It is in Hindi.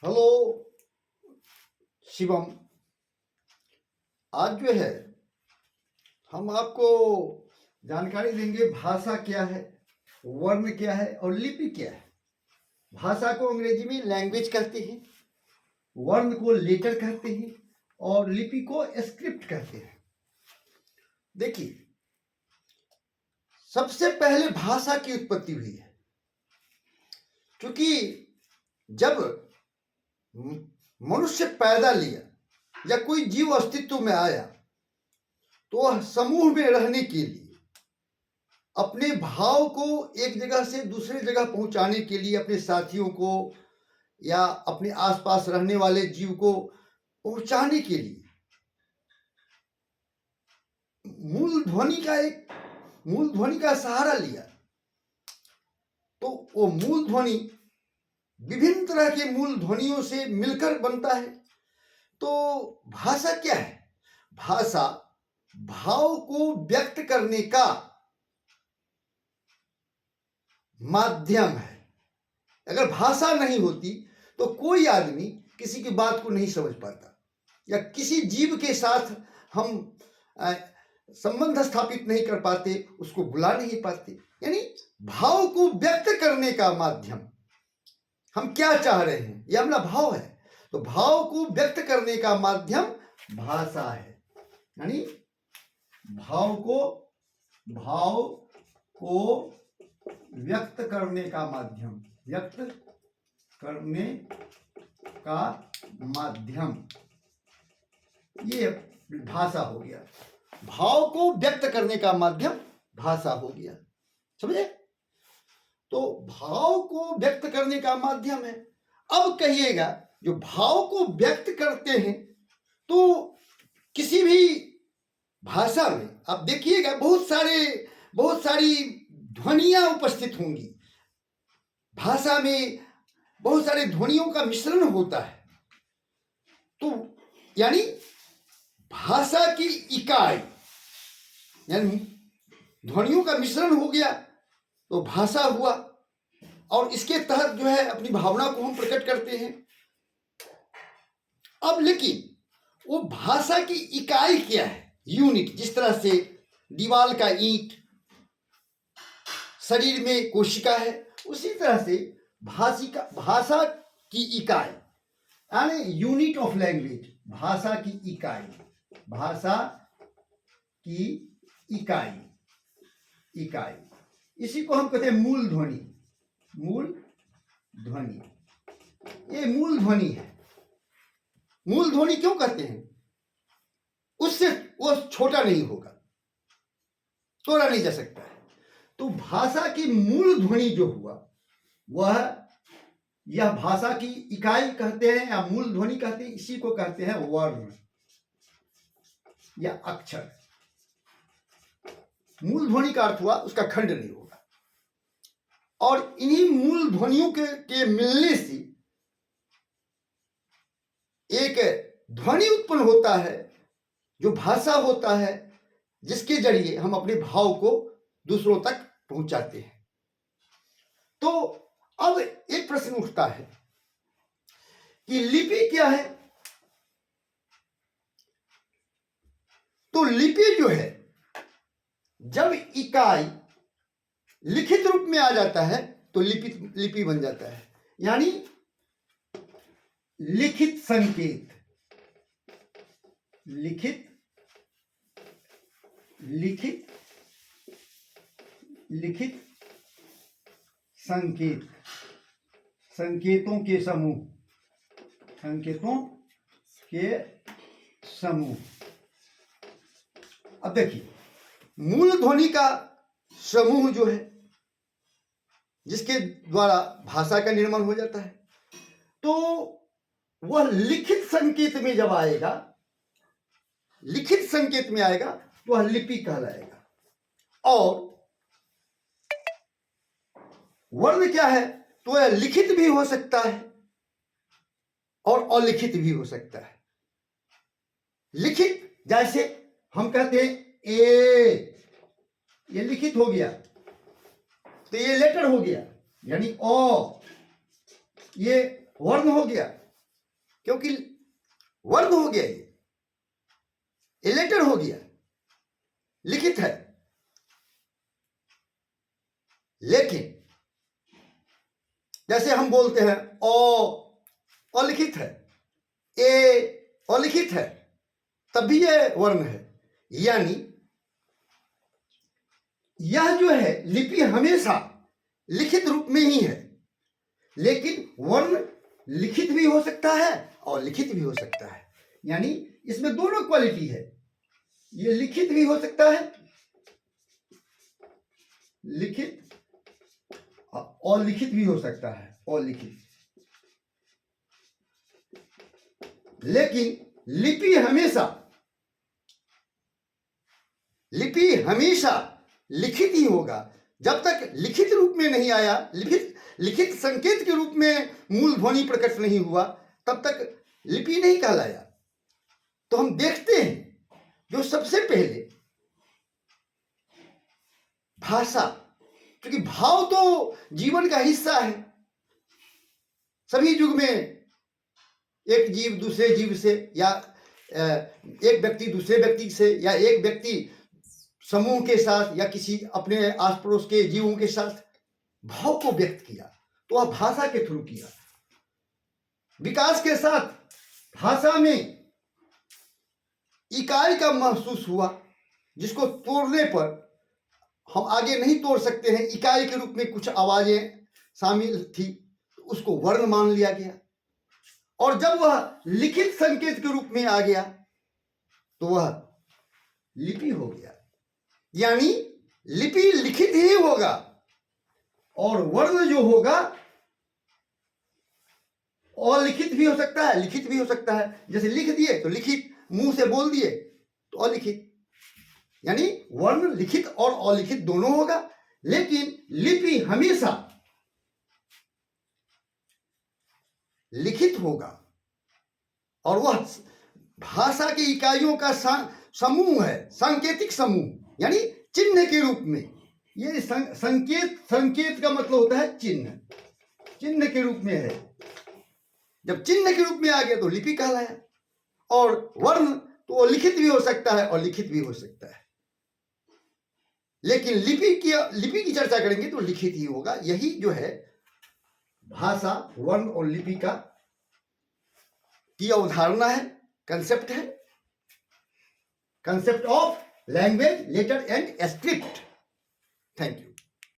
हेलो शिवम। आज जो है हम आपको जानकारी देंगे भाषा क्या है, वर्ण क्या है और लिपि क्या है। भाषा को अंग्रेजी में लैंग्वेज कहते हैं, वर्ण को लेटर कहते हैं और लिपि को स्क्रिप्ट कहते हैं। देखिए, सबसे पहले भाषा की उत्पत्ति हुई है, क्योंकि जब मनुष्य पैदा लिया या कोई जीव अस्तित्व में आया तो वह समूह में रहने के लिए अपने भाव को एक जगह से दूसरी जगह पहुंचाने के लिए अपने साथियों को या अपने आसपास रहने वाले जीव को पहुंचाने के लिए मूल ध्वनि का सहारा लिया। तो वो मूल ध्वनि विभिन्न तरह के मूल ध्वनियों से मिलकर बनता है। तो भाषा क्या है? भाषा भाव को व्यक्त करने का माध्यम है। अगर भाषा नहीं होती तो कोई आदमी किसी की बात को नहीं समझ पाता या किसी जीव के साथ हम संबंध स्थापित नहीं कर पाते, उसको बुला नहीं पाते। यानी भाव को व्यक्त करने का माध्यम, हम क्या चाह रहे हैं यह हमारा भाव है। तो भाव को व्यक्त करने का माध्यम भाषा है। यानी भाव को व्यक्त करने का माध्यम, व्यक्त करने का माध्यम, ये भाषा हो गया। भाव को व्यक्त करने का माध्यम भाषा हो गया, समझे? तो भाव को व्यक्त करने का माध्यम है। अब कहिएगा, जो भाव को व्यक्त करते हैं तो किसी भी भाषा में आप देखिएगा बहुत सारी ध्वनियां उपस्थित होंगी। भाषा में बहुत सारे ध्वनियों का मिश्रण होता है। तो यानी भाषा की इकाई, यानी ध्वनियों का मिश्रण हो गया तो भाषा हुआ, और इसके तहत जो है अपनी भावना को हम प्रकट करते हैं। अब लेकिन वो भाषा की इकाई क्या है, यूनिट? जिस तरह से दीवार का ईंट, शरीर में कोशिका है, उसी तरह से भाषा की इकाई यानी यूनिट ऑफ लैंग्वेज, भाषा की इकाई, भाषा की इकाई, इसी को हम कहते हैं मूल ध्वनि। ये मूल ध्वनि है। मूल ध्वनि क्यों कहते हैं? उससे वो छोटा नहीं होगा, तोड़ा नहीं जा सकता है। तो भाषा की मूल ध्वनि जो हुआ वह, यह भाषा की इकाई कहते हैं या मूल ध्वनि कहते हैं। इसी को कहते हैं वर्ण या अक्षर। मूल ध्वनि का अर्थ हुआ उसका खंड नहीं होगा, और इन्हीं मूल ध्वनियों के मिलने से एक ध्वनि उत्पन्न होता है, जो भाषा होता है, जिसके जरिए हम अपने भाव को दूसरों तक पहुंचाते हैं। तो अब एक प्रश्न उठता है कि लिपि क्या है? तो लिपि जो है, जब इकाई लिखित रूप में आ जाता है तो लिपि बन जाता है। यानी लिखित संकेत, लिखित संकेत, संकेतों के समूह। अब देखिए, मूल ध्वनि का समूह जो है, जिसके द्वारा भाषा का निर्माण हो जाता है, तो वह लिखित संकेत में जब आएगा, लिखित संकेत में आएगा तो वह लिपि कहलाएगा। और वर्ण क्या है? तो वह लिखित भी हो सकता है और अलिखित भी हो सकता है। लिखित, जैसे हम कहते हैं ए, ये लिखित हो गया, तो ये लेटर हो गया, यानी ओ, ये वर्ण हो गया, क्योंकि वर्ण हो गया, ये लेटर हो गया, लिखित है। लेकिन जैसे हम बोलते हैं अलिखित है, ए अलिखित है, तब भी ये वर्ण है। यानी यह जो है लिपि हमेशा लिखित रूप में ही है, लेकिन वर्ण लिखित भी हो सकता है और लिखित भी हो सकता है। यानी इसमें दोनों क्वालिटी है, ये लिखित भी हो सकता है, लिखित और लिखित भी हो सकता है, और लिखित। लेकिन लिपि हमेशा लिखित ही होगा। जब तक लिखित रूप में नहीं आया, लिखित संकेत के रूप में मूल ध्वनि प्रकट नहीं हुआ, तब तक लिपि नहीं कहलाया। तो हम देखते हैं जो सबसे पहले भाषा, क्योंकि भाव तो जीवन का हिस्सा है। सभी युग में एक जीव दूसरे जीव से, या एक व्यक्ति दूसरे व्यक्ति से, या एक व्यक्ति समूह के साथ, या किसी अपने आस पड़ोस के जीवों के साथ भाव को व्यक्त किया, तो वह भाषा के थ्रू किया। विकास के साथ भाषा में इकाई का महसूस हुआ, जिसको तोड़ने पर हम आगे नहीं तोड़ सकते हैं। इकाई के रूप में कुछ आवाजें शामिल थी, उसको वर्ण मान लिया गया। और जब वह लिखित संकेत के रूप में आ गया तो वह लिपि हो गया। यानी लिपि लिखित ही होगा और वर्ण जो होगा अलिखित भी हो सकता है, लिखित भी हो सकता है। जैसे लिख दिए तो लिखित, मुंह से बोल दिए तो अलिखित। यानी वर्ण लिखित और अलिखित दोनों होगा, लेकिन लिपि हमेशा लिखित होगा। और वह भाषा की इकाइयों का समूह है, सांकेतिक समूह, यानी चिन्ह के रूप में। ये संकेत का मतलब होता है चिन्ह के रूप में है। जब चिन्ह के रूप में आ गया तो लिपि कहलाया। और वर्ण तो लिखित भी हो सकता है और लिखित भी हो सकता है, लेकिन लिपि की चर्चा करेंगे तो लिखित ही होगा। यही जो है भाषा, वर्ण और लिपि की अवधारणा है, concept of language, letter and script. Thank you.